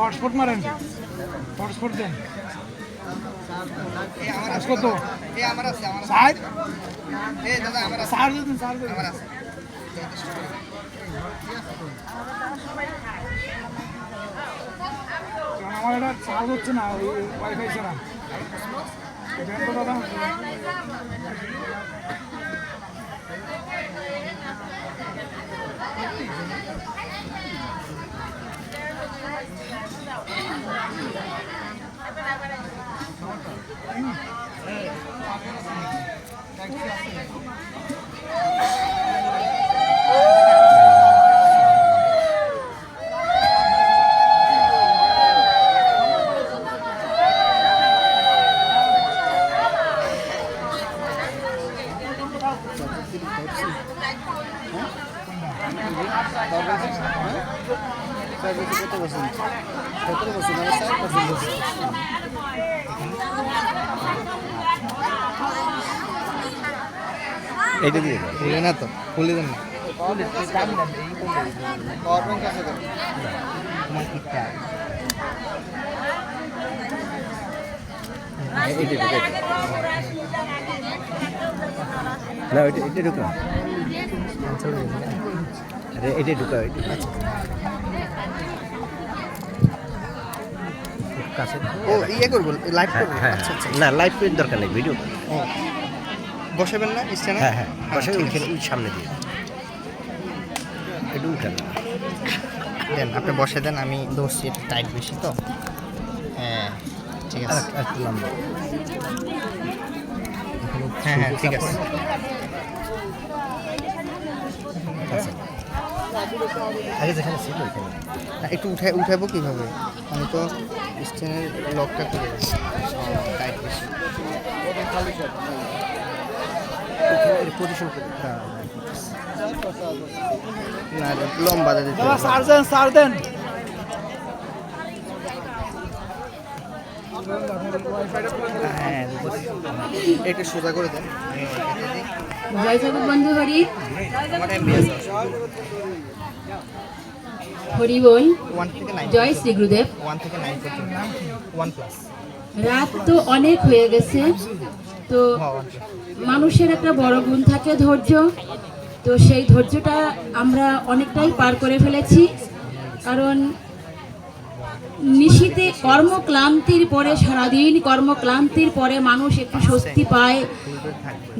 Hotspot মারেন, hotspot দেন। কত side সার দিন, সার দিন। আমার এটা চার্জ হচ্ছে না, ওয়াইফাই ছাড়া। দেন তো দাদা। এটা দিয়ে খুলে না তো, খুলে দেন না। না এটা ঢুকা, এটা ঢুকা কাছে। ও ইয়ে করবো, লাইভ করবো। হ্যাঁ আচ্ছা আচ্ছা, না লাইভ প্রিন্ট দরকার নেই, ভিডিও। ও বসাবেন না স্ট্যান্ডে? হ্যাঁ হ্যাঁ বসে ওইখানে ওই সামনে দিয়ে একটু উঠান। দেন আপনি বসে দেন, আমি ধরছি, একটু টাইট বেশি তো। হ্যাঁ ঠিক আছে, একটু লম্বা। হ্যাঁ হ্যাঁ ঠিক আছে। আগে যেখানে ছিল ওইখানে একটু উঠাবো কীভাবে? আমি তো স্ট্যান্ডের লকটা করে টাইট বেশি। পজিশন না লম্বা দিতে দাদা সার দেন, সার দেন। হ্যাঁ, একটু সোজা করে দেন। জয় জগৎ বন্ধু হরি আমার এমবিএস হরি বল। 1 থেকে 9, জয় শ্রী গুরুদেব। 1 থেকে 9 পর্যন্ত, 1+। রাত তো অনেক হয়ে গেছে, তো হ্যাঁ 1+। মানুষের একটা বড় গুণ থাকে ধৈর্য। তো সেই ধৈর্যটা আমরা অনেকটাই পার করে ফেলেছি, কারণ নিশীতে কর্মক্লান্তির পরে, সারাদিন কর্মক্লান্তির পরে মানুষ একটু স্বস্তি পায়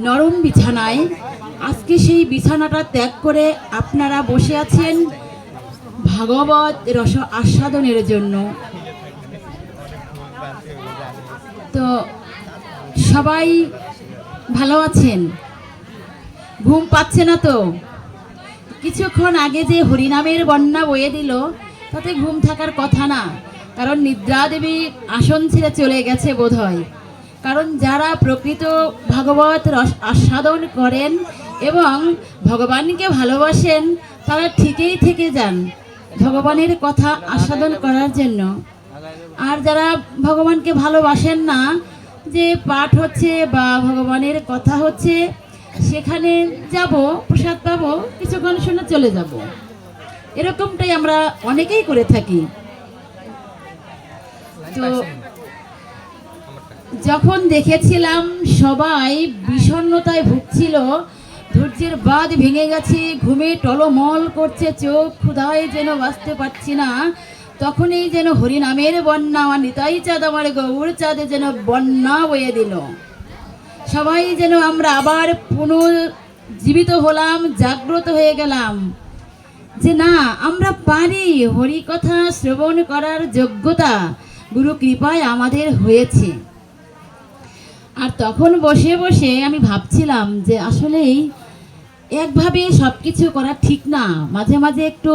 নরম বিছানায়। আজকে সেই বিছানাটা ত্যাগ করে আপনারা বসে আছেন ভাগবত রস আস্বাদনের জন্য। তো সবাই ভালো আছেন? ঘুম পাচ্ছে না তো? কিছুক্ষণ আগে যে হরিনামের বন্যা বয়ে দিল, তাতে ঘুম থাকার কথা না, কারণ নিদ্রা দেবী আসন ছেড়ে চলে গেছে বোধহয়। কারণ যারা প্রকৃত ভাগবত রস আস্বাদন করেন এবং ভগবানকে ভালোবাসেন, তারা ঠিকই থেকে যান ভগবানের কথা আস্বাদন করার জন্য। আর যারা ভগবানকে ভালোবাসেন না, যে পাঠ হচ্ছে বা ভগবানের কথা হচ্ছে, সেখানে যাব, প্রসাদ পাবো, কিছুক্ষণ শুনে চলে যাব, এরকমটাই আমরা অনেকেই করে থাকি। তো যখন দেখেছিলাম সবাই বিষণ্ণতায় ভুগছিল, ধৈর্যের বাঁধ ভেঙে গেছে, ঘুমে টলমল করছে চোখ, ক্ষুধায় যেন বাঁচতে পারছি না, তখনই যেন হরিনামের বন্যা, আমার নিতাই চাঁদ আমার গৌর চাঁদে যেন বন্যা বয়ে দিল। সবাই যেন আমরা আবার পুনর্জীবিত হলাম, জাগ্রত হয়ে গেলাম যে না, আমরা পারি, হরিকথা শ্রবণ করার যোগ্যতা গুরু কৃপায় আমাদের হয়েছে। আর তখন বসে বসে আমি ভাবছিলাম যে আসলেই একভাবে সব কিছু করা ঠিক না, মাঝে মাঝে একটু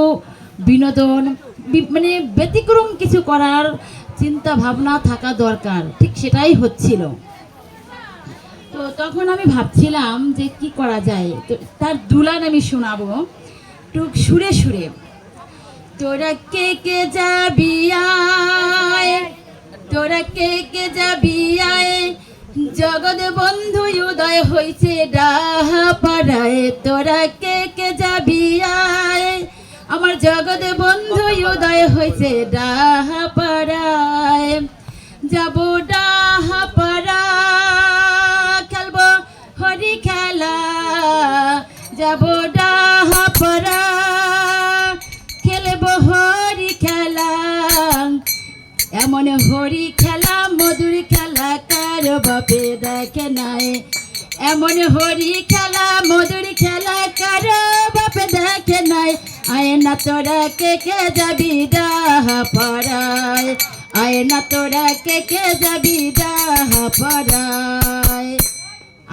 বিনোদন, মানে ব্যতিক্রম কিছু করার চিন্তা ভাবনা থাকা দরকার। ঠিক সেটাই হচ্ছিল। তো তখন আমি ভাবছিলাম যে কি করা যায়। তো তার দুলান আমি শোনাবো একটু সুরে সুরে। তোরা কে কে যাবি আয়, তোরা কে কে যাবি আয়, জগৎ বন্ধু উদয় হইছে ডাহা পাড়ায়। তোরা কে কে যাবি আয়, আমার জগৎ বন্ধু উদয় হয়েছে ডাহাপাড়ায়, যাব ডাহাপাড়া খেলবো হরি খেলা, যাব ডাহাপাড়া খেলবো হরি খেলা। এমন হরি খেলা মধুর খেলা কারো বাপে দেখে নাই, এমন হরি খেলা মধুর খেলা কারো বাপে দেখে নাই। আয় না তোরা কে কে যাবি ডাহাপাড়ায়, আয় না তোরা কে কে যাবি ডাহাপাড়ায়।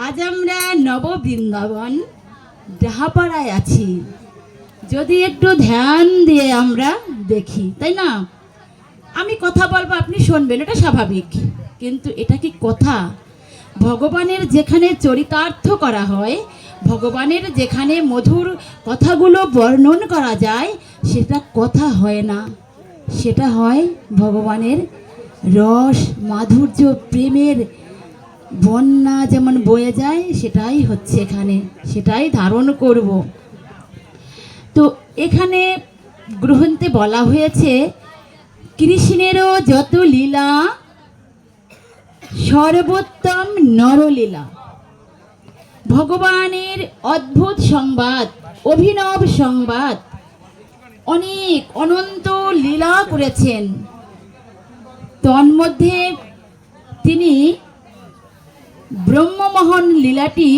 আজ আমরা নববৃন্দাবন ডাহাপাড়ায় আছি, যদি একটু ধ্যান দিয়ে আমরা দেখি, তাই না? আমি কথা বলবো, আপনি শুনবেন, এটা স্বাভাবিক, কিন্তু এটা কি কথা? ভগবানের যেখানে চরিতার্থ করা হয়, ভগবানের যেখানে মধুর কথাগুলো বর্ণন করা যায়, সেটা কথা হয় না, সেটা হয় ভগবানের রস মাধুর্য, প্রেমের বন্যা যেমন বয়ে যায়, সেটাই হচ্ছে এখানে, সেটাই ধারণ করব। তো এখানে গ্রন্থে বলা হয়েছে কৃষ্ণেরও যত লীলা সর্বোত্তম নরলীলা। ভগবানের অদ্ভুত সংবাদ, অভিনব সংবাদ, অনেক অনন্ত লীলা করেছেন। তন্মধ্যে তিনি ব্রহ্মমোহন লীলাটি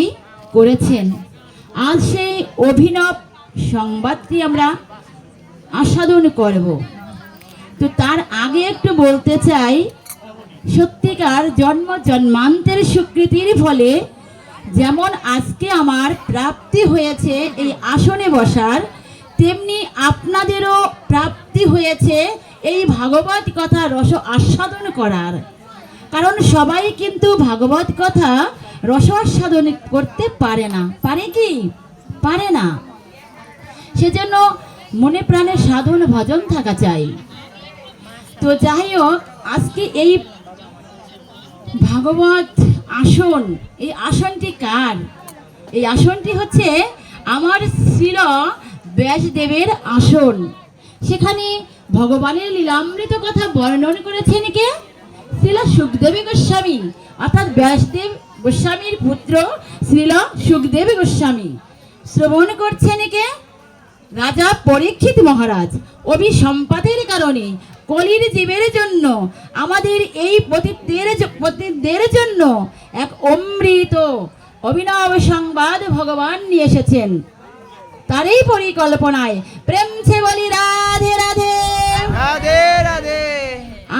করেছেন। আজ সেই অভিনব সংবাদটি আমরা আস্বাদন করব। তো তার আগে একটু বলতে চাই, সত্যিকার জন্ম জন্মান্তের স্বীকৃতির ফলে যেমন আজকে আমার প্রাপ্তি হয়েছে এই আসনে বসার, তেমনি আপনাদেরও প্রাপ্তি হয়েছে এই ভাগবত কথা রস আস্বাদন করার। কারণ সবাই কিন্তু ভাগবত কথা রস আস্বাদন করতে পারে না, পারে কি? পারে না। সেজন্য মনে প্রাণে সাধন ভজন থাকা চাই। তো যাই হোক, আজকে এই ভাগবত আসন, এই আসনটি কার? এই আসনটি হচ্ছে আমার শ্রী ব্যাসদেবের আসন। সেখানে ভগবানের লীলামৃত কথা বর্ণন করেছেন কে? শ্রীল সুখদেবী গোস্বামী, অর্থাৎ ব্যাসদেব গোস্বামীর পুত্র শ্রীল সুখদেবী গোস্বামী। শ্রবণ করছেন কে? রাজা পরীক্ষিত মহারাজ। অভিসম্পাতের কারণে কলির জীবের জন্য, আমাদের এই পতিতদের জন্য এক অমৃত অভিনব সংবাদ ভগবান নিয়ে এসেছেন। তারই পরিকল্পনায় প্রেম সে বলি রাধে রাধে রাধে রাধে।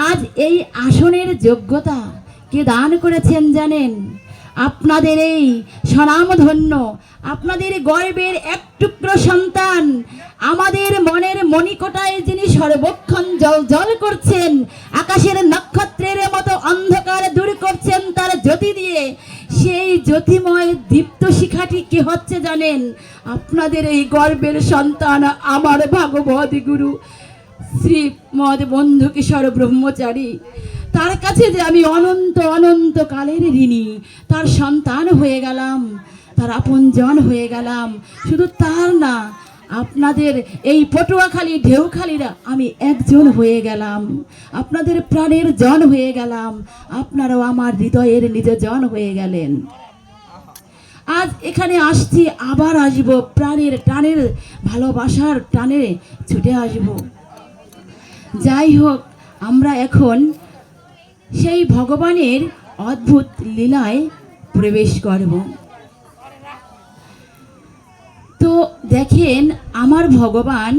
আজ এই আসনের যোগ্যতা কে দান করেছেন জানেন? আপনাদের এই স্বনামধন্য, আপনাদের গর্বের এক টুকরো সন্তান, আমাদের মনের মণিকোটায় যিনি সর্বক্ষণ জল জল করছেন, আকাশের নক্ষত্রের মতো অন্ধকার দূর করছেন তার জ্যোতি দিয়ে, সেই জ্যোতিময় দীপ্ত শিখাটি কে হচ্ছে জানেন? আপনাদের এই গর্বের সন্তান আমার ভাগবত গুরু শ্রীমদ বন্ধু কিশোর ব্রহ্মচারী। তার কাছে যে আমি অনন্ত অনন্ত কালের ঋণী, তার সন্তান হয়ে গেলাম, তার আপনজন হয়ে গেলাম। শুধু তার না, আপনাদের এই পটুয়াখালী ঢেউখালীরা আমি একজন হয়ে গেলাম, আপনাদের প্রাণের জন হয়ে গেলাম, আপনারাও আমার হৃদয়ের নিজ জন হয়ে গেলেন। আজ এখানে আসছি, আবার আসবো, প্রাণের টানের ভালোবাসার টানে ছুটে আসব। যাই হোক, আমরা এখন সেই ভগবানের অদ্ভুত লীলায় প্রবেশ করব। তো দেখেন, আমার ভগবান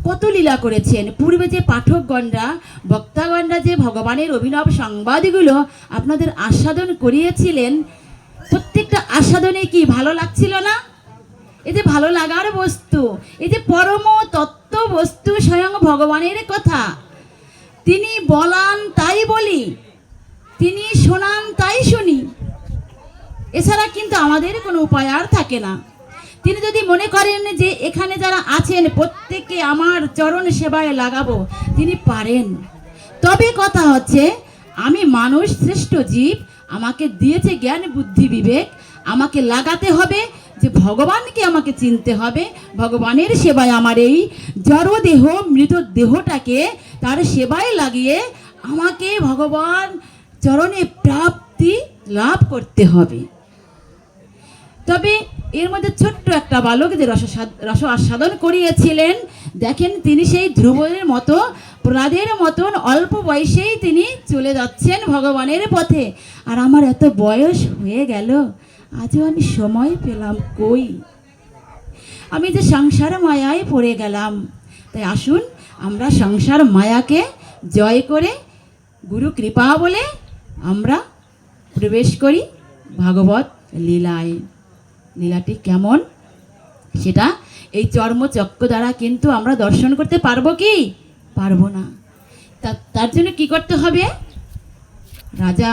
কত লীলা করেছেন। পূর্বে যে পাঠকগণরা, বক্তাগণরা যে ভগবানের অভিনব সংবাদগুলো আপনাদের আস্বাদন করিয়েছিলেন, প্রত্যেকটা আস্বাদনে কি ভালো লাগছিল না? এই যে ভালো লাগার বস্তু, এই যে পরম তত্ত্ব বস্তু স্বয়ং ভগবানের কথা, তিনি বলান তাই বলি, তিনি শোনান তাই শুনি, এছাড়া কিন্তু আমাদের কোনো উপায় আর থাকে না। তিনি যদি মনে করেন যে এখানে যারা আছেন প্রত্যেককে আমার চরণ সেবায় লাগাবো, তিনি পারেন। তবে কথা হচ্ছে, আমি মানুষ, শ্রেষ্ঠ জীব, আমাকে দিয়েছে জ্ঞান বুদ্ধি বিবেক, আমাকে লাগাতে হবে যে ভগবানকে আমাকে চিনতে হবে, ভগবানের সেবায় আমার এই জড়দেহ মৃত দেহটাকে তার সেবায় লাগিয়ে আমাকে ভগবান চরণে প্রাপ্তি লাভ করতে হবে। তবে এর মধ্যে ছোট্ট একটা বালক যে রস আস্বাদন করিয়েছিলেন, দেখেন তিনি সেই ধ্রুবের মতো প্রহ্লাদের মতন অল্প বয়সেই তিনি চলে যাচ্ছেন ভগবানের পথে। আর আমার এত বয়স হয়ে গেল, আজও আমি সময় পেলাম কই, আমি যে সংসার মায়ায় পড়ে গেলাম। তাই আসুন আমরা সংসার মায়াকে জয় করে গুরু কৃপা বলে আমরা প্রবেশ করি ভাগবত লীলায়। লীলাটি কেমন সেটা এই চর্মচক্র দ্বারা কিন্তু আমরা দর্শন করতে পারবো কি? পারবো না। তার জন্য কি করতে হবে? রাজা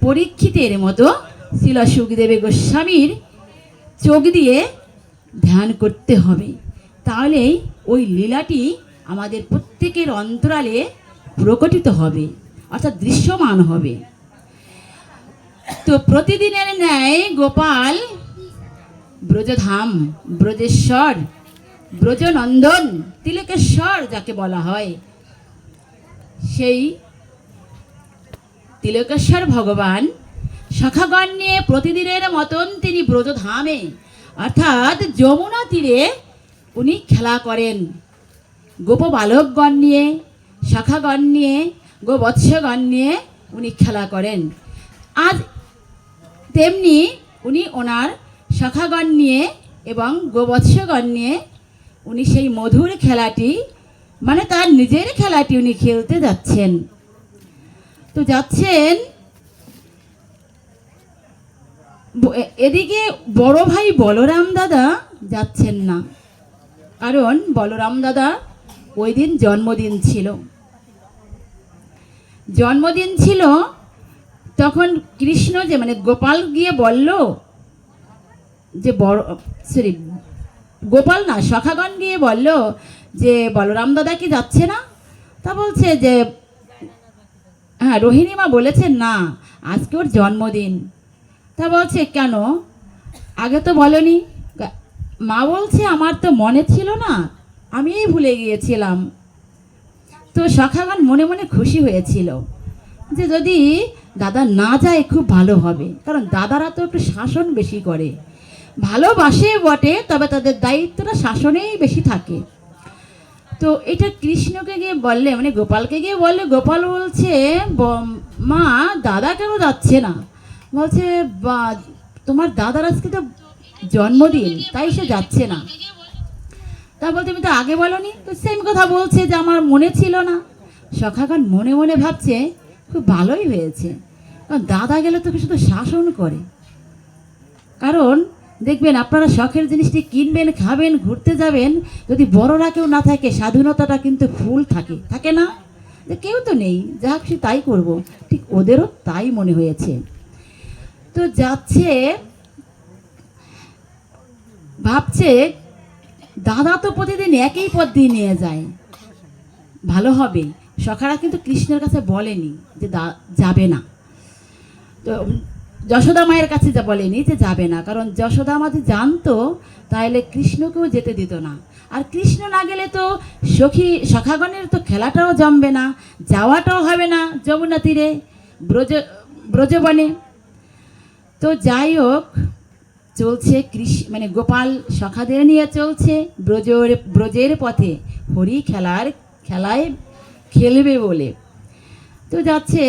পরীক্ষিতের মতো শিলা সুখদেব গোস্বামীর চোখ দিয়ে ধ্যান করতে হবে, তাহলেই ওই লীলাটি আমাদের প্রত্যেকের অন্তরালে প্রকটিত হবে, অর্থাৎ দৃশ্যমান হবে। তো প্রতিদিনের ন্যায় গোপাল ব্রজধাম, ব্রজেশ্বর, ব্রজনন্দন, তিলকেশ্বর যাকে বলা হয়, সেই তিলকেশ্বর ভগবান সখাগণ নিয়ে প্রতিদিনের মতন তিনি ব্রজধামে অর্থাৎ যমুনা তীরে উনি খেলা করেন। গোপ বালকগণ নিয়ে, সখাগণ নিয়ে, গোবৎসগণ নিয়ে উনি খেলা করেন। আজ তেমনি উনি ওনার সখাগণ নিয়ে এবং গোবৎসগণ নিয়ে উনি সেই মধুর খেলাটি, মানে তার নিজের খেলাটি উনি খেলতে যাচ্ছেন। তো যাচ্ছেন, এদিকে বড় ভাই বলরাম দাদা যাচ্ছেন না, কারণ বলরাম দাদা ওই দিন জন্মদিন ছিল। জন্মদিন ছিল তখন কৃষ্ণ যে মানে গোপাল গিয়ে বলল যে গোপাল না, সখাগণ গিয়ে বলল যে বলরাম দাদা কি যাচ্ছে না? তা বলছে যে হ্যাঁ, রোহিণী মা বলেছেন না, আজকে ওর জন্মদিন। তা বলছে কেন, আগে তো বলনি? মা বলছে আমার তো মনে ছিল না, আমিই ভুলে গিয়েছিলাম। তো সখাগণ মনে মনে খুশি হয়েছিল যে যদি দাদা না যায় খুব ভালো হবে, কারণ দাদারা তো একটু শাসন বেশি করে, ভালোবাসে বটে, তবে তাদের দায়িত্বটা শাসনেই বেশি থাকে। তো এটা কৃষ্ণকে গিয়ে বললে, মানে গোপালকে গিয়ে বললে, গোপাল বলছে মা দাদা কেন যাচ্ছে না? বলছে তোমার দাদার আজকে তো জন্মদিন, তাই সে যাচ্ছে না। তা বলতে তুমি তো আগে বলনি। তো সেম কথা বলছে যে আমার মনে ছিল না। সখাগণ মনে মনে ভাবছে খুব ভালোই হয়েছে, কারণ দাদা গেলে তোকে শুধু শাসন করে। কারণ দেখবেন আপনারা শখের জিনিসটি কিনবেন, খাবেন, ঘুরতে যাবেন, যদি বড়রা কেউ না থাকে স্বাধীনতাটা কিন্তু ফুল থাকে, থাকে না? যে কেউ তো নেই, যা খুশি তাই করব, ঠিক ওদেরও তাই মনে হয়েছে। তো যাচ্ছে, ভাবছে দাদা তো প্রতিদিন একই পথ দিয়ে নিয়ে যায়, ভালো হবে। সখারা কিন্তু কৃষ্ণের কাছে বলেনি যে যাবে না, তো যশোদা মায়ের কাছে যা বলেনি যে যাবে না, কারণ যশোদা মা যদি জানতো তাহলে কৃষ্ণকেও যেতে দিত না। আর কৃষ্ণ না গেলে তো সখাগণের তো খেলাটাও জমবে না, যাওয়াটাও হবে না যমুনা তীরে ব্রজবনে। তো যাই হোক, চলছে মানে গোপাল সখাদের নিয়ে চলছে ব্রজের পথে, হরি খেলায় খেলবে বলে। তো যাচ্ছে,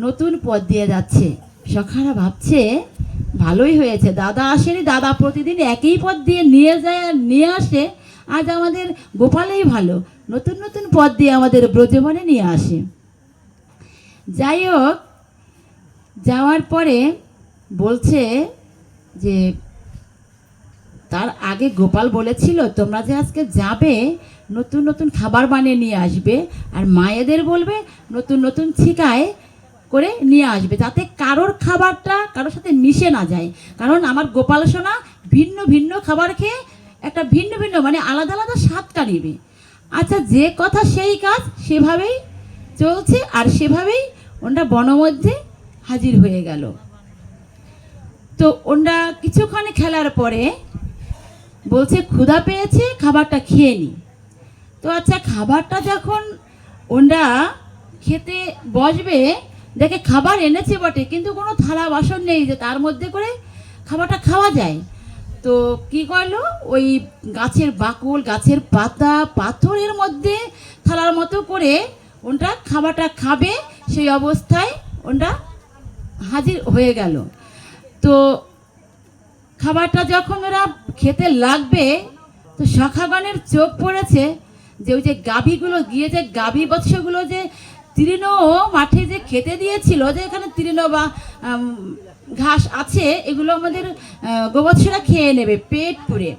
নতুন পথ দিয়ে যাচ্ছে। সখারা ভাবছে ভালোই হয়েছে, দাদা আসেনি, দাদা প্রতিদিন একই পথ দিয়ে নিয়ে যায় আর নিয়ে আসে, আজ আমাদের গোপালেই ভালো, নতুন নতুন পথ দিয়ে আমাদের ব্রজবনে নিয়ে আসে। যাই হোক, যাওয়ার পরে বলছে যে তার আগে গোপাল বলেছিল তোমরা যে আজকে যাবে নতুন নতুন খাবার বানিয়ে নিয়ে আসবে, আর মায়েদের বলবে নতুন নতুন ছিকায় করে নিয়ে আসবে, যাতে কারোর খাবারটা কারোর সাথে মিশে না যায়। কারণ আমার গোপাল সোনা ভিন্ন ভিন্ন খাবার খেয়ে একটা ভিন্ন ভিন্ন মানে আলাদা আলাদা স্বাদটা নেবে। আচ্ছা, যে কথা সেই কাজ, সেভাবেই চলছে, আর সেভাবেই ওনারা বনমধ্যে হাজির হয়ে গেল। তো ওরা কিছুক্ষণ খেলার পরে বলছে ক্ষুধা পেয়েছে, খাবারটা খেয়ে নি। তো আচ্ছা, খাবারটা যখন ওরা খেতে বসবে, দেখে খাবার এনেছে বটে, কিন্তু কোনো থালা বাসন নেই যে তার মধ্যে করে খাবারটা খাওয়া যায়। তো কি করলো, ওই গাছের বাকুল, গাছের পাতা, পাথরের মধ্যে থালার মতো করে ওরা খাবারটা খাবে, সেই অবস্থায় ওরা হাজির হয়ে গেল। তো খাবারটা যখন ওরা খেতে লাগবে, তো সখাগণের চোখ পড়েছে যে ওই যে গাভীগুলো গিয়ে, যে গাভী বৎসগুলো যে তৃণ মাঠে যে খেতে দিয়েছিল, যে এখানে তৃণ বা ঘাস আছে, এগুলো আমাদের গোবৎসরা খেয়ে নেবে পেট পুরে।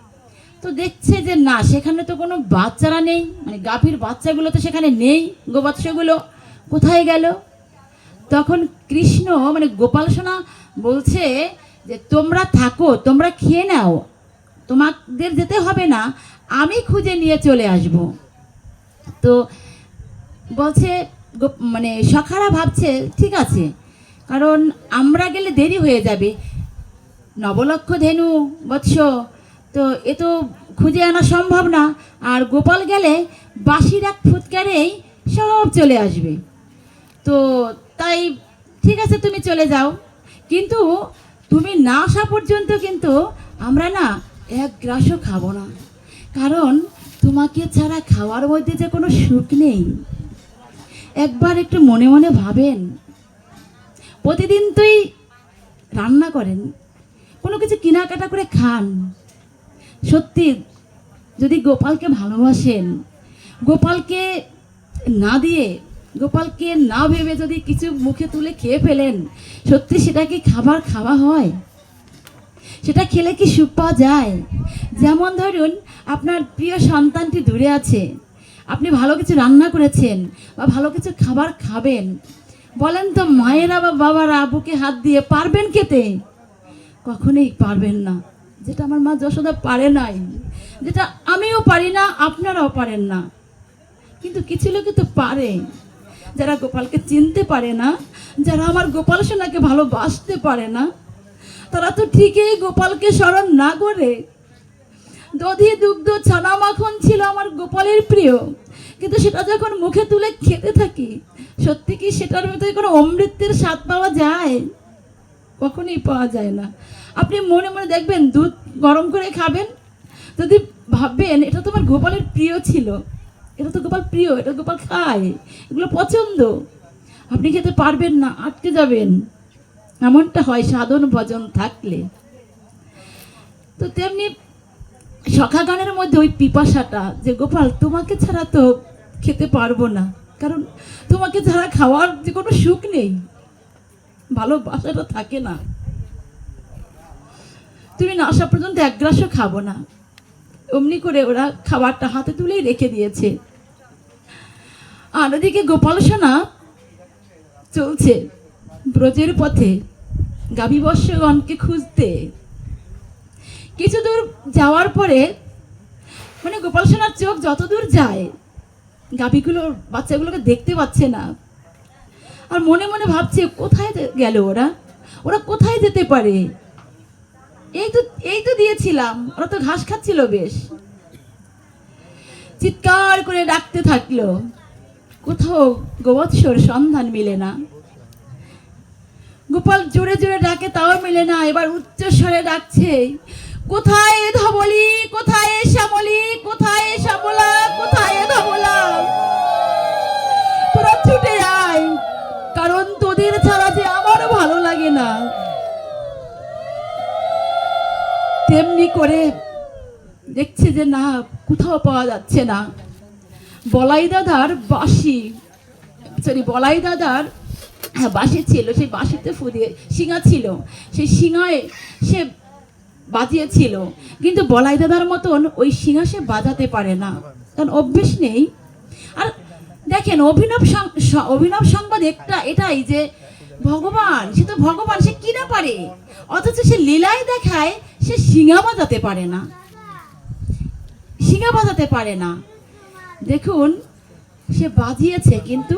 তো দেখছে যে না, সেখানে তো কোনো বাচ্চারা নেই, মানে গাভীর বাচ্চাগুলো তো সেখানে নেই, গোবৎসগুলো কোথায় গেল? তখন কৃষ্ণ মানে গোপাল সোনা বলছে যে তোমরা থাকো, তোমরা খেয়ে নাও, তোমাদের যেতে হবে না, আমি খুঁজে নিয়ে চলে আসব। তো বলছে মানে সখারা ভাবছে ঠিক আছে, কারণ আমরা গেলে দেরি হয়ে যাবে, নবলক্ষ ধেনু বৎস, তো এ তো খুঁজে আনা সম্ভব না, আর গোপাল গেলে বাঁশির এক ফুৎকারেই সব চলে আসবে। তো তাই ঠিক আছে, তুমি চলে যাও, কিন্তু তুমি না আসা পর্যন্ত কিন্তু আমরা না এক গ্রাসও খাবো না, কারণ তোমাকে ছাড়া খাওয়ার মধ্যে যে কোনো সুখ নেই। একবার একটু মনে মনে ভাবেন, প্রতিদিন তুই রান্না করেন, কোনো কিছু কেনাকাটা করে খান, সত্যি যদি গোপালকে ভালোবাসেন, গোপালকে না দিয়ে, গোপালকে না ভেবে যদি কিছু মুখে তুলে খেয়ে ফেলেন, সত্যি সেটা কি খাবার খাওয়া হয়? সেটা খেলে কি সুখ পাওয়া যায়? যেমন ধরুন, আপনার প্রিয় সন্তানটি দূরে আছে, আপনি ভালো কিছু রান্না করেছেন বা ভালো কিছু খাবার খাবেন, বলেন তো মায়েরা বা বাবারা বুকে হাত দিয়ে পারবেন খেতে? কখনোই পারবেন না। যেটা আমার মা যশোদা পারে নাই, যেটা আমিও পারি না, আপনারাও পারেন না, কিন্তু কিছু লোকে তো পারে, যারা গোপালকে চিনতে পারে না, যারা আমার গোপাল সোনাকে ভালোবাসতে পারে না, তারা তো ঠিকই গোপালকে স্মরণ না করে। দধি দুগ্ধ ছানা মাখন ছিল আমার গোপালের প্রিয়, কিন্তু সেটা যখন মুখে তুলে খেতে থাকি, সত্যি কি সেটার ভিতরে কোনো অমৃতের স্বাদ পাওয়া যায়? কখনোই পাওয়া যায় না। আপনি মনে মনে দেখবেন, দুধ গরম করে খাবেন, যদি ভাববেন এটা তো আমার গোপালের প্রিয় ছিল, এটা তো গোপাল প্রিয়, এটা গোপাল খায়, এগুলো পছন্দ, আপনি খেতে পারবেন না, আটকে যাবেন। এমনটা হয় সাধন ভজন থাকলে। তো তেমনি সখাগণের মধ্যে ওই পিপাসাটা, যে গোপাল তোমাকে ছাড়া তো খেতে পারবো না, কারণ তোমাকে ছাড়া খাওয়ার যে কোনো সুখ নেই, ভালোবাসাটা থাকে না, তুমি না আসা পর্যন্ত এক গ্রাসও খাবো না। অমনি করে ওরা খাবারটা হাতে তুলেই রেখে দিয়েছে। আর ওদিকে গোপাল সোনা চলছে ব্রজের পথে গাভীবৎসগণকে খুঁজতে। কিছু দূর যাওয়ার পরে মানে গোপাল সোনার চোখ যত দূর যায়, গাভীগুলোর বাচ্চাগুলোকে দেখতে পাচ্ছে না, আর মনে মনে ভাবছে কোথায় গেল ওরা, ওরা কোথায় যেতে পারে? এই তো দিয়েছিলাম, ওরা তো ঘাস খাচ্ছিল বেশ। চিৎকার করে ডাকতে থাকলো, কোথাও গোবৎসর সন্ধান মিলে না। গোপাল জোরে জোরে ডাকে, তাও মিলে না। এবার উচ্চ স্বরে ডাকছে, কোথায় ধবলি, কোথায় শ্যামলি, কোথায় শ্যামলা, কোথায় ধবলা, তোরা ছুটে আয়, কারণ তোদের ছাড়া যে আমারও ভালো লাগে না। তেমনি করে দেখছে যে না, কোথাও পাওয়া যাচ্ছে না। বলাই দাদার বাঁশি, বলাই দাদার বাঁশি ছিল, সেই বাঁশিতে ফুদিয়ে শিঙা ছিল, সেই শিঙায় সে বাজিয়েছিল, কিন্তু বলাই দাদার মতন ওই শিঙা সে বাজাতে পারে না, কারণ অভ্যেস নেই। আর দেখেন, অভিনব সংবাদ এটাই যে ভগবান, সে তো ভগবান, সে কি না পারে, অথচ সে লীলায় দেখায় সে শিঙা বাজাতে পারে না, শিঙা বাজাতে পারে না। দেখুন, সে বাজিয়েছে কিন্তু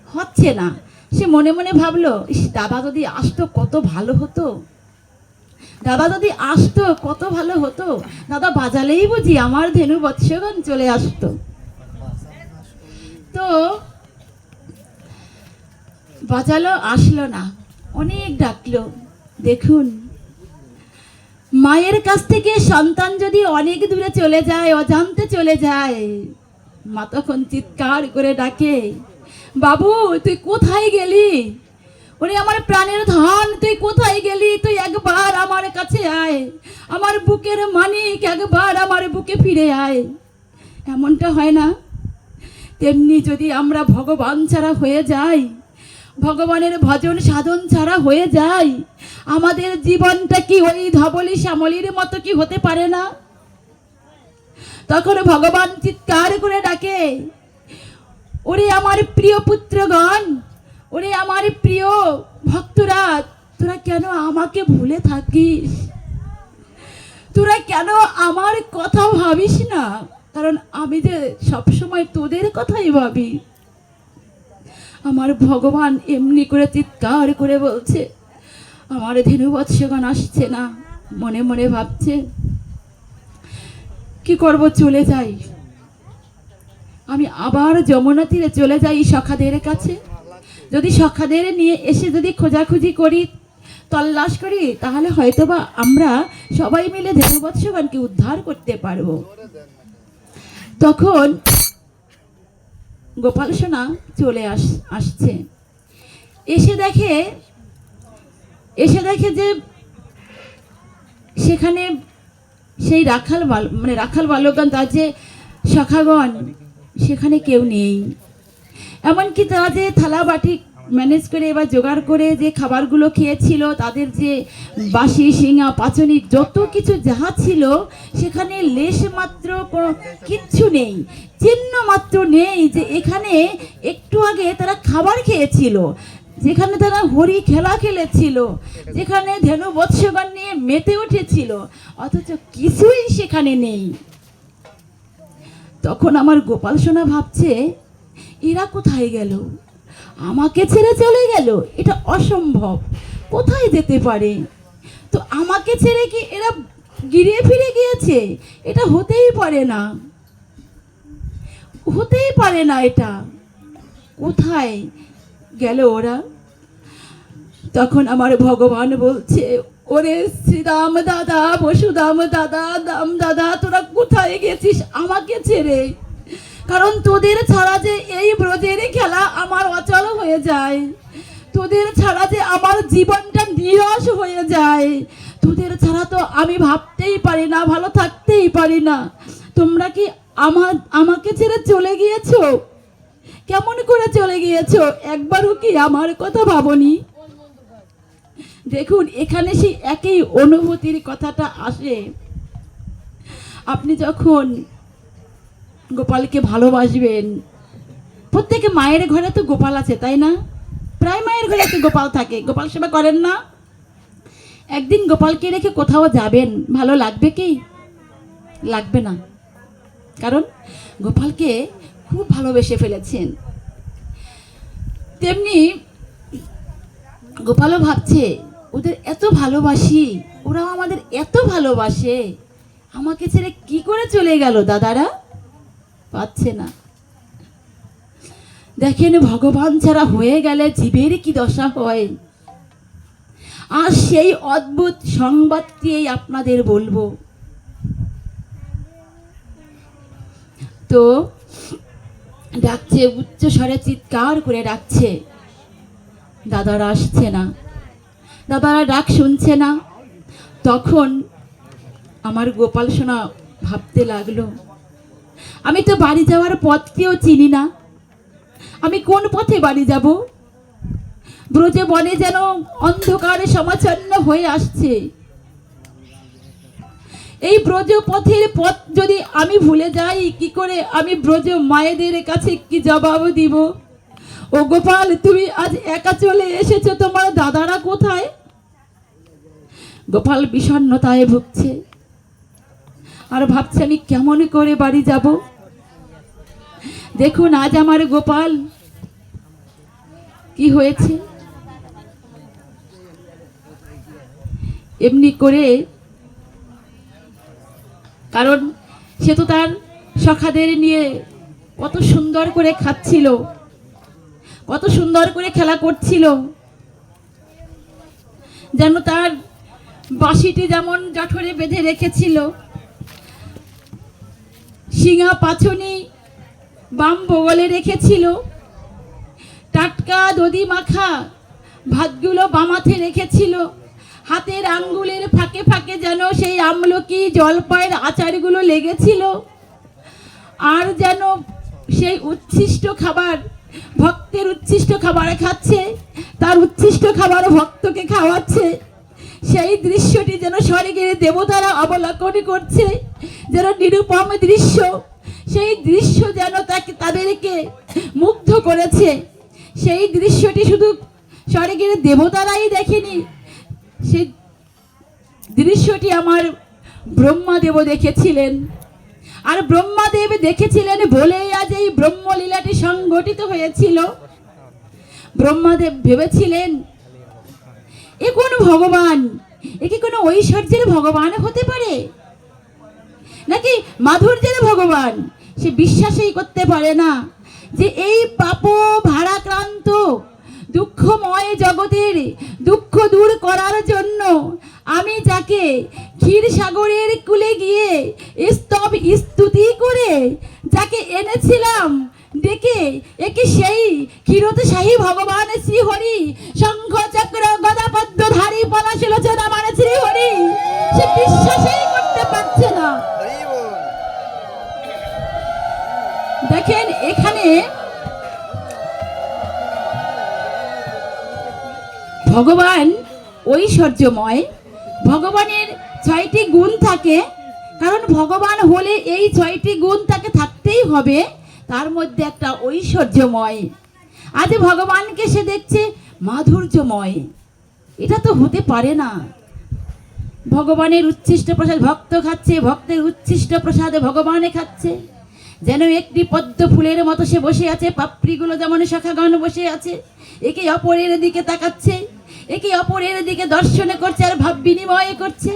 হচ্ছে না। সে মনে মনে ভাবলো, দাদা যদি আসতো কত ভালো হতো, দাদা যদি আসতো কত ভালো হতো, দাদা বাজালেই বুঝি আমার ধেনু বৎসগণ চলে আসতো। তো বাজালো, আসলো না, অনেক ডাকলো। দেখুন, মায়ের কাছ থেকে সন্তান যদি অনেক দূরে চলে যায়, অজান্তে চলে যায়, মা তখন চিৎকার করে ডাকে, বাবু তুই কোথায় গেলি? ওরে আমার প্রাণের ধন, তুই কোথায় গেলি? তুই একবার আমার কাছে আয়, আমার বুকের মানিক, একবার আমার বুকে ফিরে আয়। এমনটা হয় না? তেমনি যদি আমরা ভগবান ছাড়া হয়ে যাই, ভগবানের ভজন সাধন ছাড়া হয়ে যায়, আমাদের জীবনটা কি ওই ধবলি শ্যামলির মতো কি হতে পারে না? তখন ভগবান চিৎকার করে ডাকে, ওরে আমার প্রিয় পুত্রগণ, ওরে আমার প্রিয় ভক্তরা, তোরা কেন আমাকে ভুলে থাকিস? তোরা কেন আমার কথা ভাবিস না? কারণ আমি যে সবসময় তোদের কথাই ভাবি। আমার ভগবান এমনি করে চিৎকার করে বলছে, আমার ধেনু বৎসগণ আসছে না। মনে মনে ভাবছে, কি করব, চলে যাই, আমি আবার যমুনা তীরে চলে যাই সখাদের কাছে। যদি সখাদের নিয়ে এসে যদি খোঁজাখুঁজি করি, তল্লাশ করি, তাহলে হয়তোবা আমরা সবাই মিলে ধেনু বৎসগণকে উদ্ধার করতে পারবো। তখন গোপাল সোনা চলে আসছে। এসে দেখে যে সেখানে সেই রাখাল বালকগণ, তার যে সখাগণ, সেখানে কেউ নেই। এমনকি তারা যে থালা বাটি ম্যানেজ করে এবার জোগাড় করে যে খাবারগুলো খেয়েছিল, তাদের যে বাসি শিঙা পাচনি যত কিছু যাহা ছিল, সেখানে লেশ মাত্র কিচ্ছু নেই, চিহ্ন মাত্র নেই যে এখানে একটু আগে তারা খাবার খেয়েছিল, যেখানে তারা হরি খেলা খেলেছিল, যেখানে ধেনু বৎসগণ নিয়ে মেতে উঠেছিল, অথচ কিছুই সেখানে নেই। তখন আমার গোপাল সোনা ভাবছে, এরা কোথায় গেল? আমাকে ছেড়ে চলে গেল, এটা অসম্ভব, কোথায় যেতে পারে? তো আমাকে ছেড়ে কি এরা গিরে ফিরে গিয়েছে? এটা হতেই পারে না, হতেই পারে না, এটা কোথায় গেল ওরা? তখন আমার ভগবান বলছে, ওরে শ্রীরাম দাদা, বসুদাম দাদা, দাম দাদা, তোরা কোথায় গেছিস আমাকে ছেড়ে? কারণ তোদের ছাড়া যে এই ব্রজের খেলা আমার অচল হয়ে যায়, তোদের ছাড়া যে আমার জীবনটা নিরাশ হয়ে যায়, তোদের ছাড়া তো আমি ভাবতেই পারি না, ভালো থাকতেই পারি না। তোমরা কি আমাকে ছেড়ে চলে গিয়েছো? কেমন করে চলে গিয়েছো? একবারও কি আমার কথা ভাবনি? দেখুন, এখানে সেই একই অনুভূতির কথাটা আসে। আপনি যখন গোপালকে ভালোবাসবেন, প্রত্যেকে মায়ের ঘরে তো গোপাল আছে, তাই না? প্রায় মায়ের ঘরে তো গোপাল থাকে, গোপাল সেবা করেন না? একদিন গোপালকে রেখে কোথাও যাবেন, ভালো লাগবে কি? লাগবে না, কারণ গোপালকে খুব ভালোবেসে ফেলেছেন। তেমনি গোপালও ভাবছে, ওদের এত ভালোবাসি, ওরাও আমাদের এত ভালোবাসে, আমাকে ছেড়ে কি করে চলে গেল দাদারা? পাচ্ছে না। দেখেন, ভগবান ছাড়া হয়ে গেলে জীবের কি দশা হয়। আর সেই অদ্ভুত সংবাদটি আপনাদের বলবো। তো ডাকছে, উচ্চ স্বরে চিৎকার করে ডাকছে, দাদারা আসছে না, দাদারা ডাক শুনছে না। তখন আমার গোপাল সোনা ভাবতে লাগলো, আমি তো বাড়ি যাওয়ার পথকেও চিনি না, আমি কোন পথে বাড়ি যাব? ব্রজে বনে যেন অন্ধকারে সমাচ্ছন্ন হয়ে আসছে। এই ব্রজ পথের পথ যদি আমি ভুলে যাই, কি করে আমি ব্রজ মায়েদের কাছে কি জবাব দিব? ও গোপাল, তুমি আজ একা চলে এসেছো, তোমার দাদারা কোথায়? গোপাল বিষণ্ণতায় ভুগছে আর ভাবছে, আমি কেমন করে বাড়ি যাব? দেখুন, আজ আমার গোপাল কি হয়েছে। এমনি করে, কারণ সে তো তার সখাদের নিয়ে কত সুন্দর করে খাচ্ছিল, কত সুন্দর করে খেলা করছিল, যেন তার বাঁশিটি যেমন জঠরে বেঁধে রেখেছিল, শিঙা পাছনি বাম বগলে রেখেছিল, টাটকা দধি মাখা ভাতগুলো বামাতে রেখেছিল, হাতের আঙ্গুলের ফাঁকে ফাঁকে যেন সেই আমলকি জলপাইয়ের আচারগুলো লেগেছিল, আর যেন সেই উচ্ছিষ্ট খাবার, ভক্তের উচ্ছিষ্ট খাবার খাচ্ছে, তার উচ্ছিষ্ট খাবার ভক্তকে খাওয়াচ্ছে। সেই দৃশ্যটি যেন স্বর্গের দেবতারা অবলোকন করছে, যেন নিরুপম দৃশ্য। সেই দৃশ্য যেন তাদেরকে মুগ্ধ করেছে। সেই দৃশ্যটি শুধু স্বর্গের দেবতারাই দেখেনি, সেই দৃশ্যটি আমার ব্রহ্মাদেবও দেখেছিলেন। আর ব্রহ্মাদেব দেখেছিলেন বলেই আজ এই ব্রহ্মলীলাটি সংগঠিত হয়েছিল। ব্রহ্মাদেব ভেবেছিলেন, এ কোন ভগবান, এ কি কোনো ঐশ্বর্যের ভগবান হতে পারে, নাকি মাধুর্যের ভগবান? সে বিশ্বাসই করতে পারে না যে এই পাপ ভারাক্রান্ত দুঃখময় জগতের দুঃখ দূর করার জন্য আমি যাকে ক্ষীর সাগরের কূলে গিয়ে স্তব স্তুতি করে যাকে এনেছিলাম ডেকে, একে সেই ক্ষীরোৎসাহী ভগবান শ্রীহরি, শঙ্খ চক্র গদা পদ্মধারী পলাশলোচন আমার শ্রীহরি, সে বিশ্বাসই করতে পারছে না। দেখেন এখানে ভগবান ঐশ্বর্যময়, ভগবানের 6টি গুণ থাকে, কারণ ভগবান হলে এই 6টি গুণ তাকে থাকতেই হবে, তার মধ্যে একটা ঐশ্বর্যময়। আজ ভগবানকে সে দেখছে মাধুর্যময়, এটা তো হতে পারে না। ভগবানের উচ্ছিষ্ট প্রসাদ ভক্ত খাচ্ছে, ভক্তের উচ্ছিষ্ট প্রসাদে ভগবানে খাচ্ছে, যেন একটি পদ্ম ফুলের মতো সে বসে আছে, পাপড়িগুলো যেমন শাখাগণ বসে আছে, একে অপরের দিকে তাকাচ্ছে, একে অপরের দিকে দর্শন করছে আর ভাব বিনিময় করছে,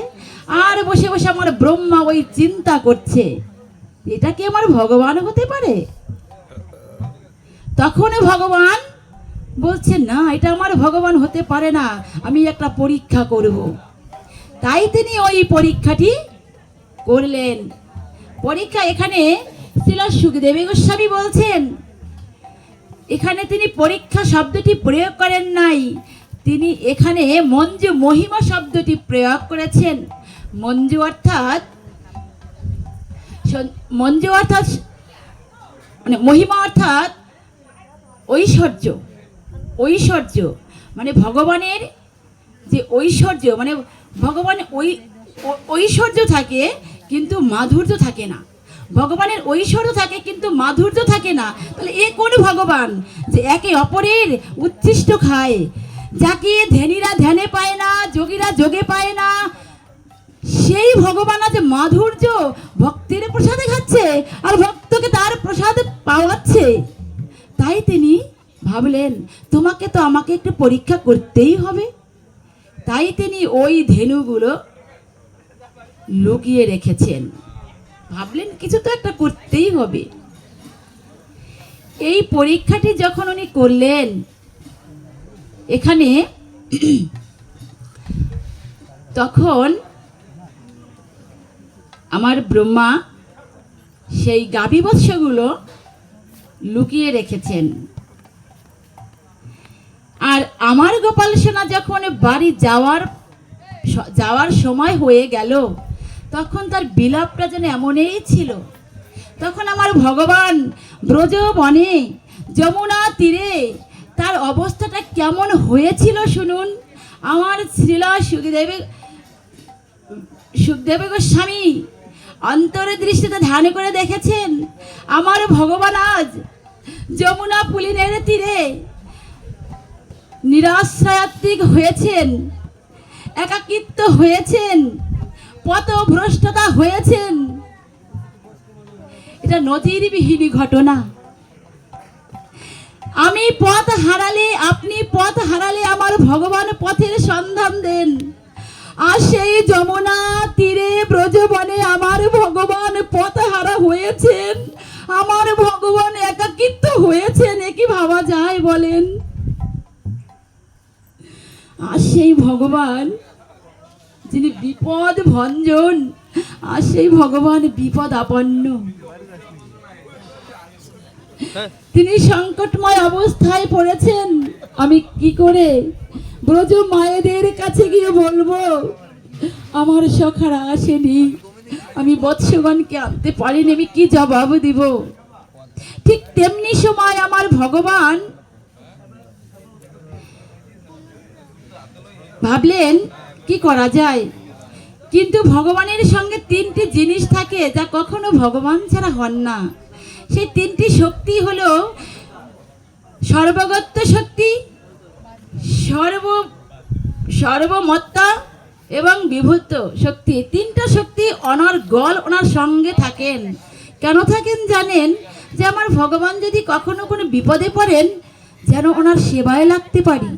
আর বসে বসে আমার ব্রহ্মা ওই চিন্তা করছে, এটা কি আমার ভগবান হতে পারে? তখন ভগবান বলছে, না, এটা আমার ভগবান হতে পারে না, আমি একটা পরীক্ষা করব। তাই তিনি ওই পরীক্ষাটি করলেন। পরীক্ষা এখানে শ্রীল সুখদেব গোস্বামী বলছেন, এখানে তিনি পরীক্ষা শব্দটি প্রয়োগ করেন নাই, তিনি এখানে মঞ্জু মহিমা শব্দটি প্রয়োগ করেছেন। মঞ্জু অর্থাৎ মানে মহিমা অর্থাৎ ঐশ্বর্য। ঐশ্বর্য মানে ভগবানের যে ঐশ্বর্য, মানে ভগবান ঐশ্বর্য থাকে কিন্তু মাধুর্য থাকে না। ভগবানের ঐশ্বর্য থাকে কিন্তু মাধুর্য থাকে না। তাহলে এ কোন ভগবান যে একে অপরের উচ্ছিষ্ট খায়, যাকে ধ্যানীরা ধ্যানে পায় না, যোগীরা যোগে পায় না, সেই ভগবান আজ মাধুর্য ভক্তের প্রসাদে খাচ্ছে আর ভক্তকে তার প্রসাদ পাওয়াচ্ছে। তাই তিনি ভাবলেন, তোমাকে তো আমাকে একটু পরীক্ষা করতেই হবে। তাই তিনি ওই ধেনুগুলো লুকিয়ে রেখেছেন। ভাবলেন কিছু তো একটা করতেই হবে। এই পরীক্ষাটি যখন উনি করলেন, এখানে তখন আমার ব্রহ্মা সেই গাভী বৎসগুলো লুকিয়ে রেখেছেন। আর আমার গোপাল সোনা যখন বাড়ি যাওয়ার সময় হয়ে গেল, তখন তার বিলাপটা যেন এমনই ছিল। তখন আমার ভগবান ব্রজ বনে যমুনা তীরে তার অবস্থাটা কেমন হয়েছিল শুনুন। আমার শ্রীলা সুখদেব গোস্বামী অন্তরের দৃষ্টিতে ধ্যান করে দেখেছেন, আমার ভগবান আজ যমুনা পুলিনের তীরে নিরাশ্রয়াত্মিক হয়েছেন, একাকিত্ব হয়েছেন, পথভ্রষ্টতা হয়েছেন। এটা নজিরবিহীন ঘটনা। আমি পথ হারালে, আপনি পথ হারালে আমার ভগবান পথের সন্ধান দেন। আর সেই যমুনা তীরে ব্রজবনে আমার ভগবান পথহারা হয়েছেন, আমার ভগবান একাকিত্ব হয়েছেন, এ কি ভাবা যায় বলেন? আর সেই ভগবান যিনি বিপদ ভঞ্জন, আর সেই ভগবান বিপদ আপন্ন, তিনি সংকটময় অবস্থায় পড়েছেন। আমি কি করে ব্রজ মায়েদের কাছে গিয়ে বলবো আমার সখারা আসেনি, আমি বৎসগণকে আনতে পারিনি, আমি কি জবাব দিব? ঠিক তেমনি সময় আমার ভগবান ভাবলেন কি করা যায়, কিন্তু ভগবানের সঙ্গে তিনটি জিনিস থাকে যা কখনো ভগবান ছাড়া হন না। সেই তিনটি শক্তি হলো সর্বগত শক্তি, সর্বমত্তা এবং বিভূত শক্তি। তিনটা শক্তি অনর্গল ওনার সঙ্গে থাকেন। কেন থাকেন জানেন? যে আমার ভগবান যদি কখনো কোনো বিপদে পড়েন যেন ওনার সেবায় লাগতে পারি।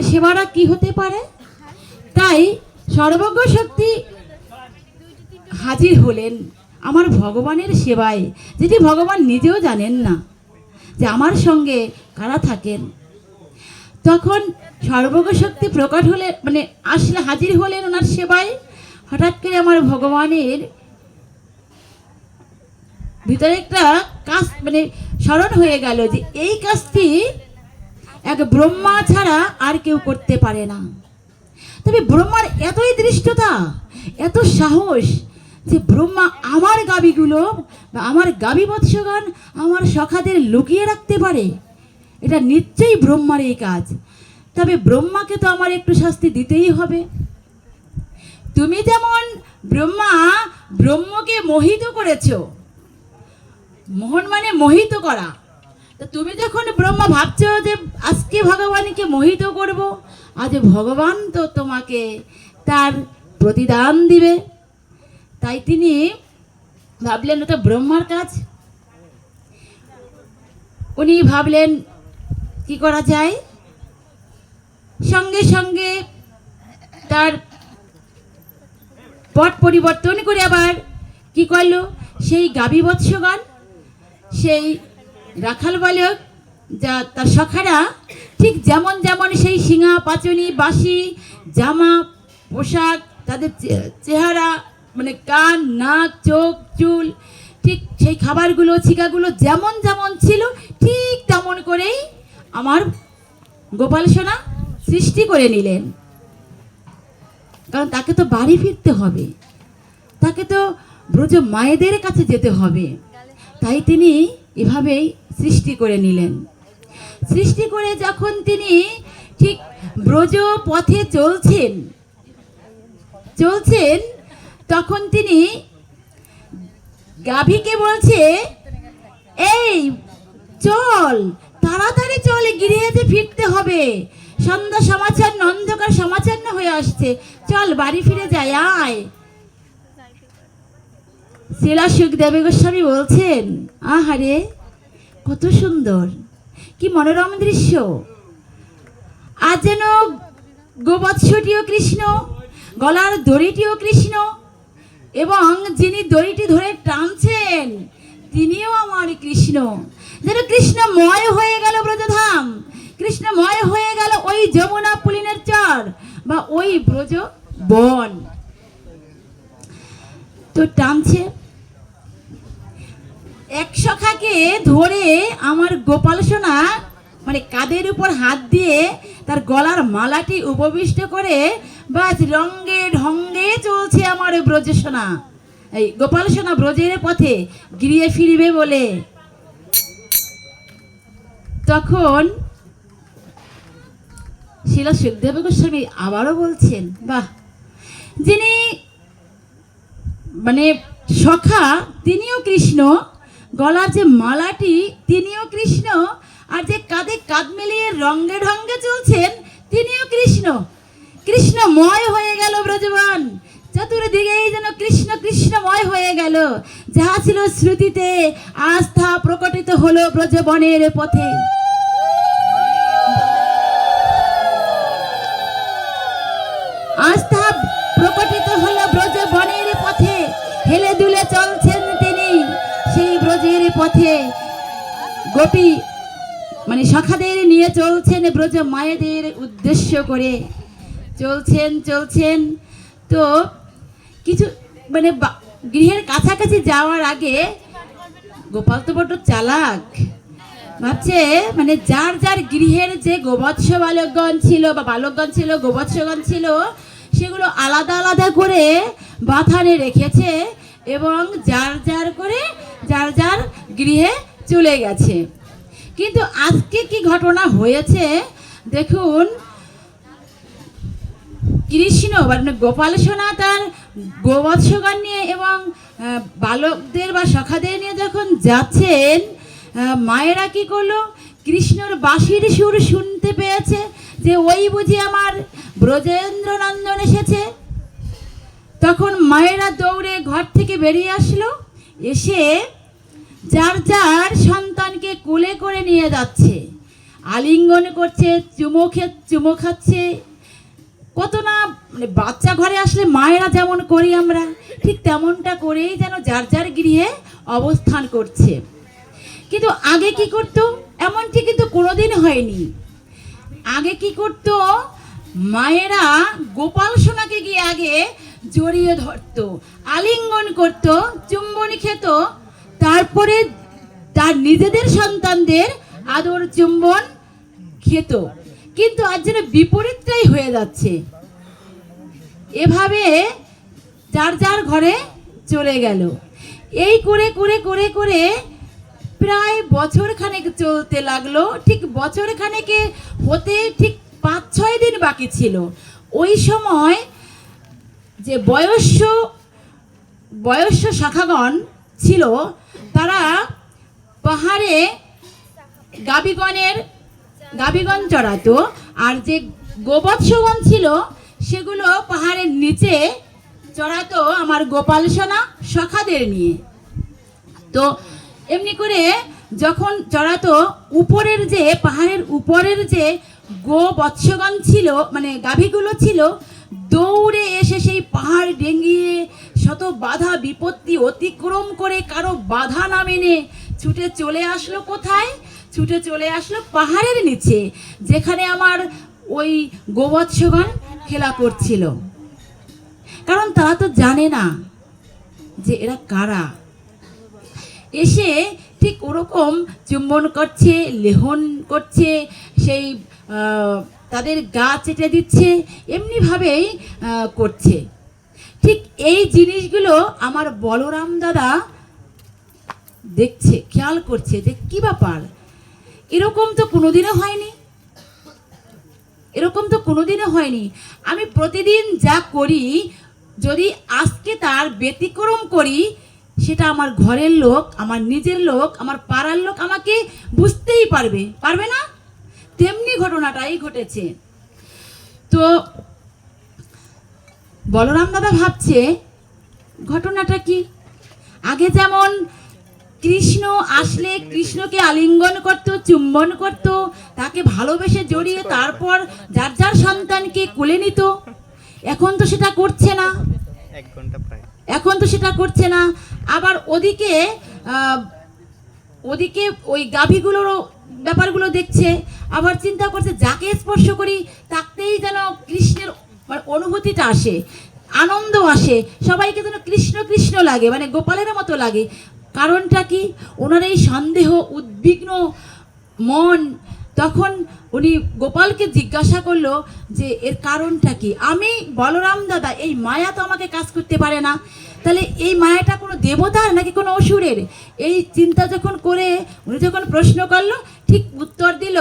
সেবাটা কি হতে পারে? তাই সর্বজ্ঞ শক্তি হাজির হলেন আমার ভগবানের সেবায়, যেটি ভগবান নিজেও জানেন না যে আমার সঙ্গে কারা থাকেন। তখন সর্বজ্ঞ শক্তি প্রকট হলে মানে আসলে হাজির হলেন ওনার সেবায়। হঠাৎ করে আমার ভগবানের ভিতরে একটা কাজ মানে স্মরণ হয়ে গেল যে এই কাজটি এক ব্রহ্মা ছাড়া আর কেউ করতে পারে না। তবে ব্রহ্মার এতই দৃষ্টতা, এত সাহস যে ব্রহ্মা আমার গাভীগুলো বা আমার গাভী বৎসগণ আমার সখাদের লুকিয়ে রাখতে পারে, এটা নিশ্চয়ই ব্রহ্মার এই কাজ। তবে ব্রহ্মাকে তো আমার একটু শাস্তি দিতেই হবে। তুমি যেমন ব্রহ্মকে মোহিত করেছো, মোহন মানে মোহিত করা, তো তুমি যখন ব্রহ্মা ভাবছো যে আজকে ভগবানকে মোহিত করব, আজ ভগবান তো তোমাকে তার প্রতিদান দিবে। তাই তিনি ভাবলেন ওটা ব্রহ্মার কাজ। উনি ভাবলেন কি করা যায়। সঙ্গে সঙ্গে তার পট পরিবর্তন করে আবার কি করলো, সেই গাভী বৎসগণ, সেই রাখাল বালক যা তার সখারা ঠিক যেমন যেমন সেই শিঙা পাচনি বাসি জামা পোশাক, তাদের চেহারা মানে কান নাক চোখ চুল, ঠিক সেই খাবারগুলো ছিকাগুলো যেমন যেমন ছিল ঠিক তেমন করেই আমার গোপাল সোনা সৃষ্টি করে নিলেন। কারণ তাকে তো বাড়ি ফিরতে হবে, তাকে তো ব্রজ মায়েদের কাছে যেতে হবে, তাই তিনি এভাবেই সৃষ্টি করে নিলেন। সৃষ্টি করে যখন তিনি ঠিক ব্রজ পথে চলছেন তখন তিনি গাভীকে বলছে, এই চল তাড়াতাড়ি চল, গৃহেতে ফিরতে হবে, সন্ধ্যা সমাচার অন্ধকার সমাচার না হয়ে আসছে, চল বাড়ি ফিরে যাই আয়। শ্রীলা সুখদেব গোস্বামী বলছেন, আহারে কত সুন্দর, কি মনোরম দৃশ্য। আজ যেন গোবৎসটিও কৃষ্ণ, গলার দড়িটিও কৃষ্ণ, এবং যিনি দড়িটি ধরে টানছেন তিনিও আমার কৃষ্ণ। যেন কৃষ্ণময় হয়ে গেল ব্রজধাম, কৃষ্ণময় হয়ে গেল ওই যমুনা পুলিনের চর বা ওই ব্রজ বন। তো টানছে, এক সখাকে ধরে আমার গোপাল সোনা মানে কাঁধের উপর হাত দিয়ে তার গলার মালাটি উপবিষ্ট করে বাস রঙ্গে ঢঙ্গে চলছে আমার ব্রজ সোনা, এই গোপাল সোনা ব্রজের পথে গিয়ে ফিরবে বলে। তখন শ্রীল সুখদেব গোস্বামী আবারও বলছেন, বাহ, যিনি মানে সখা তিনিও কৃষ্ণ, গলার যে মালাটি তিনিও কৃষ্ণ, আর যে কাঁধে কাঁধ মিলিয়ে রঙ্গে ঢঙ্গে চলছেন তিনিও কৃষ্ণ। কৃষ্ণময় হয়ে গেল ব্রজবন, চতুর্দিকেই যেন কৃষ্ণ কৃষ্ণময় হয়ে গেল। যাহা ছিল শ্রুতিতে আস্থা প্রকটিত হলো ব্রজবনের পথে। আজ তা প্রকটিত হলো ব্রজ বনের পথে, হেলে দুলে চলছেন তিনি সেই ব্রজের পথে। গোপী মানে সখাদের নিয়ে চলছেন ব্রজ মায়েদের উদ্দেশ্য করে চলছেন। তো কিছু মানে গৃহের কাছাকাছি যাওয়ার আগে গোপাল তো বড় চালাক, ভাবছে মানে যার যার গৃহের যে গোবৎস বালকগণ ছিল বা বালকগণ ছিল, গোবৎসগণ ছিল, সেগুলো আলাদা আলাদা করে বাথানে রেখেছে এবং যার যার গৃহে চলে গেছে। কিন্তু আজকে কি ঘটনা হয়েছে দেখুন, কৃষ্ণ মানে গোপাল সোনা তার গোবৎসগণ নিয়ে এবং বালকদের বা সখাদের নিয়ে যখন যাচ্ছেন, মায়েরা কি করলো, কৃষ্ণর বাঁশির সুর শুনতে পেয়েছে যে ওই বুঝি আমার ব্রজেন্দ্র নন্দন এসেছে। তখন মায়েরা দৌড়ে ঘর থেকে বেরিয়ে আসলো, এসে যার যার সন্তানকে কোলে করে নিয়ে যাচ্ছে, আলিঙ্গন করছে, চুমো খাচ্ছে। কত না মানে বাচ্চা ঘরে আসলে মায়েরা যেমন করি আমরা, ঠিক তেমনটা করেই যেন যার যার গৃহে অবস্থান করছে। কিন্তু আগে কি করতো, এমনটি কিন্তু কোনোদিন হয়নি। আগে কি করতো, মায়েরা গোপাল সোনাকে গিয়ে আগে জড়িয়ে ধরতো, আলিঙ্গন করত, চুম্বনী খেত, তারপরে তার নিজেদের সন্তানদের আদর চুম্বন খেত। কিন্তু আজ যেন বিপরীতটাই হয়ে যাচ্ছে। এভাবে যার যার ঘরে চলে গেল। এই করে করে করে করে প্রায় বছর খানেক চলতে লাগলো। ঠিক বছর খানেকে হতে ঠিক 5-6 দিন বাকি ছিল। ওই সময় যে বয়স্য শাখাগণ ছিল, তারা পাহাড়ে গাভীগণ চড়াতো, আর যে গোবৎসগণ ছিল সেগুলো পাহাড়ের নিচে চড়াতো আমার গোপাল সোনা সখাদের নিয়ে। তো এমনি করে যখন চড়াতো, উপরের যে পাহাড়ের উপরের যে গোবৎসগণ ছিল মানে গাভীগুলো ছিল, দৌড়ে এসে সেই পাহাড় ডেঙ্গিয়ে শত বাধা বিপত্তি অতিক্রম করে কারো বাধা না মেনে ছুটে চলে আসলো কোথায়? ছুটে চলে আসলো পাহাড়ের নিচে, যেখানে আমার ওই গোবৎসগণ খেলা করছিল। কারণ তারা তো জানে না যে এরা কারা। এসে ঠিক ওরকম চুম্বন করছে, লেহন করছে, সেই তাদের গা চেটে দিচ্ছে, এমনিভাবেই করছে। ঠিক এই জিনিসগুলো আমার বলরাম দাদা দেখছে, খেয়াল করছে যে কি ব্যাপার, এরকম তো কোনোদিনও হয়নি। আমি প্রতিদিন যা করি, যদি আজকে তার ব্যতিক্রম করি, সেটা আমার ঘরের লোক, আমার নিজের লোক, আমার পাড়ার লোক আমাকে বুঝতেই পারবে না। তেমনি ঘটনাটাই ঘটেছে। তো বলরাম দাদা ভাবছে ঘটনাটা কি, আগে যেমন কৃষ্ণ আসলে কৃষ্ণকে আলিঙ্গন করত, চুম্বন করত, তাকে ভালোবেসে জড়িয়ে তারপর যার যার সন্তানকে কোলে নিত, এখন তো সেটা করছে না। আবার ওদিকে ওই গাভীগুলোরও ব্যাপারগুলো দেখছে, আবার চিন্তা করছে যাকে স্পর্শ করি তাকেই যেন কৃষ্ণের অনুভূতিটা আসে, আনন্দ আসে, সবাইকে যেন কৃষ্ণ কৃষ্ণ লাগে, মানে গোপালের মতো লাগে। কারণটা কি? ওনার এই সন্দেহ, উদ্বিগ্ন মন। তখন উনি গোপালকে জিজ্ঞাসা করলো যে এর কারণটা কি। আমি বলরাম দাদা, এই মায়া তো আমাকে কাজ করতে পারে না, তাহলে এই মায়াটা কোনো দেবতার নাকি কোনো অসুরের? এই চিন্তা যখন করে উনি যখন প্রশ্ন করলো, ঠিক উত্তর দিল,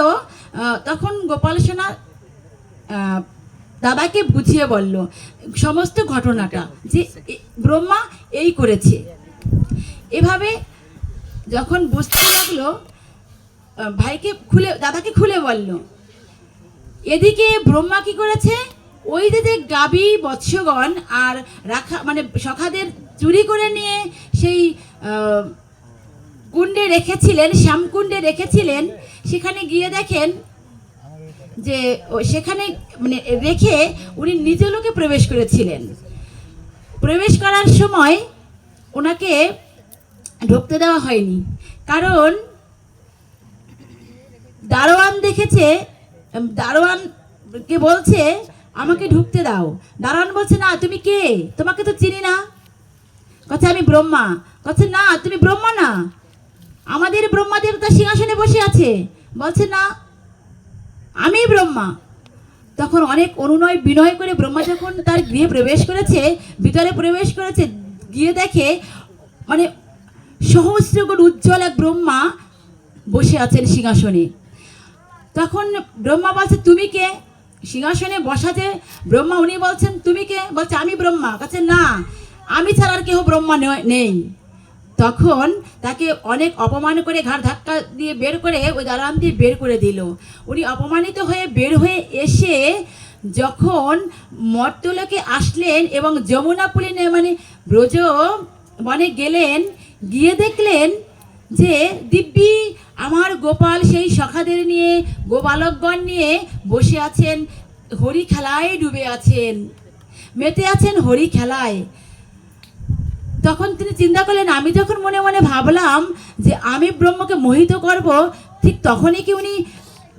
তখন গোপাল সোনা দাদাকে বুঝিয়ে বলল সমস্ত ঘটনাটা, যে ব্রহ্মা এই করেছে। এভাবে যখন বুঝতে লাগলো, দাদাকে খুলে বলল। এদিকে ব্রহ্মা কি করেছে, ওই যে গাভী বৎসগণ আর মানে সখাদের চুরি করে নিয়ে সেই কুণ্ডে রেখেছিলেন, শ্যামকুণ্ডে রেখেছিলেন, সেখানে গিয়ে দেখেন যে সেখানে মানে রেখে উনি নিজে লোকে প্রবেশ করেছিলেন। প্রবেশ করার সময় ওনাকে ঢুকতে দেওয়া হয়নি, কারণ দারোয়ান দেখেছে, দারোয়ানকে বলছে আমাকে ঢুকতে দাও। দারোয়ান বলছে না, তুমি কে? তোমাকে তো চিনি না। কথা আমি ব্রহ্মা। কথা না, তুমি ব্রহ্মা না, আমাদের ব্রহ্মাদেবতা সিংহাসনে বসে আছে। বলছে না, আমি ব্রহ্মা। তখন অনেক অনুনয় বিনয় করে ব্রহ্মা যখন তার গৃহে প্রবেশ করেছে, ভিতরে প্রবেশ করেছে, গিয়ে দেখে মানে সহস্রগুণ উজ্জ্বল এক ব্রহ্মা বসে আছেন সিংহাসনে। তখন ব্রহ্মা বলছে তুমি কে? সিংহাসনে বসা যে ব্রহ্মা, উনি বলছেন তুমি কে? বলছে আমি ব্রহ্মা। কাছে না, আমি ছাড়া আর কেউ ব্রহ্মা নেই। তখন তাকে অনেক অপমান করে ঘাড় ধাক্কা দিয়ে বের করে ওই দালান দিয়ে বের করে দিল। উনি অপমানিত হয়ে বের হয়ে এসে যখন মর্তলোকে আসলেন এবং যমুনা পুলিনে মানে ব্রজ বনে গেলেন, গিয়ে দেখলেন যে দিব্যি আমার গোপাল সেই সখাদের নিয়ে, গোপালকগণ নিয়ে বসে আছেন, হরি খেলায় ডুবে আছেন, মেতে আছেন হরি খেলায়। তখন তিনি চিন্তা করলেন, আমি যখন মনে মনে ভাবলাম যে আমি ব্রহ্মকে মোহিত করব, ঠিক তখনই কি উনি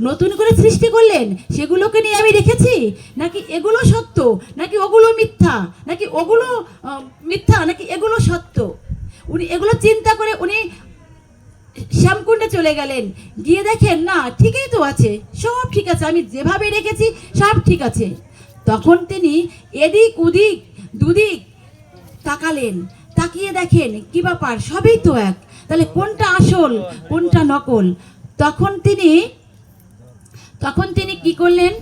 নতুন করে সৃষ্টি করলেন? সেগুলোকে নিয়ে আমি রেখেছি, নাকি এগুলো সত্য, নাকি ওগুলো মিথ্যা, নাকি ওগুলো মিথ্যা, নাকি এগুলো সত্য? উনি এগুলো চিন্তা করে উনি শ্যামকুণ্ডে চলে গেলেন। গিয়ে দেখেন না, ঠিকই তো আছে, সব ঠিক আছে, আমি যেভাবে রেখেছি সব ঠিক আছে। তখন তিনি এদিক ওদিক দুদিক তাকালেন, তাকিয়ে দেখেন কি ব্যাপার, সবই তো এক, তাহলে কোনটা আসল কোনটা নকল? তখন তিনি কি করলেন?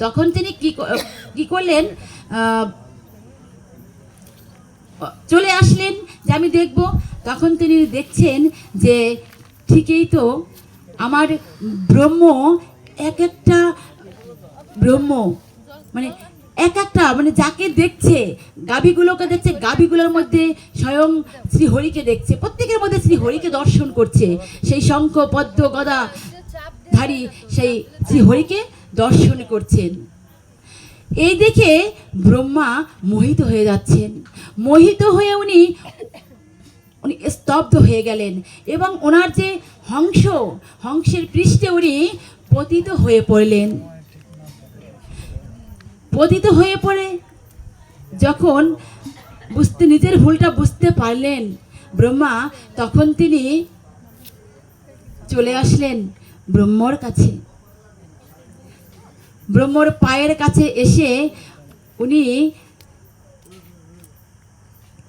তখন তিনি কি করলেন? চলে আসলেন যে আমি দেখব। তখন তিনি দেখছেন যে ঠিকই তো আমার ব্রহ্ম, এক একটা ব্রহ্ম মানে এক একটা মানে যাকে দেখছে, গাভীগুলোকে দেখছে, গাভীগুলোর মধ্যে স্বয়ং শ্রীহরিকে দেখছে, প্রত্যেকের মধ্যে শ্রীহরিকে দর্শন করছে। সেই শঙ্খ পদ্ম গদা ধারী সেই শ্রীহরিকে দর্শন করছেন। এই দেখে ব্রহ্মা মোহিত হয়ে যাচ্ছেন। মোহিত হয়ে উনি স্তব্ধ হয়ে গেলেন এবং ওনার যে হংসের পৃষ্ঠে উনি পতিত হয়ে পড়লেন। পতিত হয়ে পড়ে যখন নিজের ভুলটা বুঝতে পারলেন ব্রহ্মা, তখন তিনি চলে আসলেন ব্রহ্মর কাছে। ব্রহ্মর পায়ের কাছে এসে উনি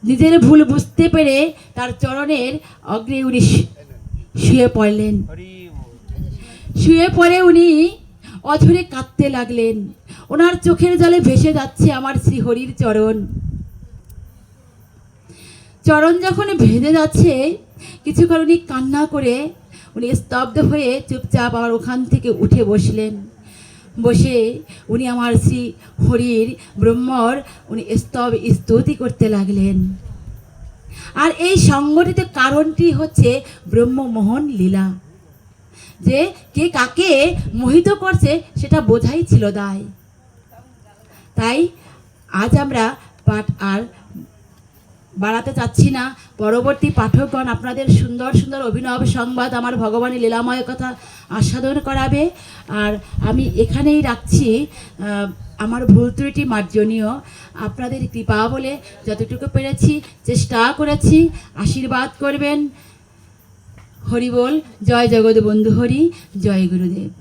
নিজের ভুল বুঝতে পেরে তার চরণের অগ্রে উনি শুয়ে পড়লেন। শুয়ে পড়ে উনি অঝরে কাঁদতে লাগলেন। ওনার চোখের জলে ভেসে যাচ্ছে আমার শ্রীহরির চরণ। চরণ যখন ভেজে যাচ্ছে, কিছুক্ষণ উনি কান্না করে উনি স্তব্ধ হয়ে চুপচাপ আবার ওখান থেকে উঠে বসলেন। বসে উনি আমার শ্রী হরির ব্রহ্মর উনি স্তুতি করতে লাগলেন। আর এই সংগঠিত কারণটি হচ্ছে ব্রহ্মমোহন লীলা, যে কে কাকে মোহিত করছে সেটা বোঝাই ছিল দায়। তাই আজ আমরা পাঠ আর বাড়াতে চাচ্ছি না। পরবর্তী পাঠকগণ আপনাদের সুন্দর সুন্দর অভিনব সংবাদ আমার ভগবানের লীলাময় কথা আস্বাদন করাবে। আর আমি এখানেই রাখছি। আমার ভুল ত্রুটি মার্জনীয়, আপনাদের কৃপা বলে যতটুকু পেরেছি চেষ্টা করেছি। আশীর্বাদ করবেন। হরি বল। জয় জগৎ বন্ধু হরি। জয় গুরুদেব।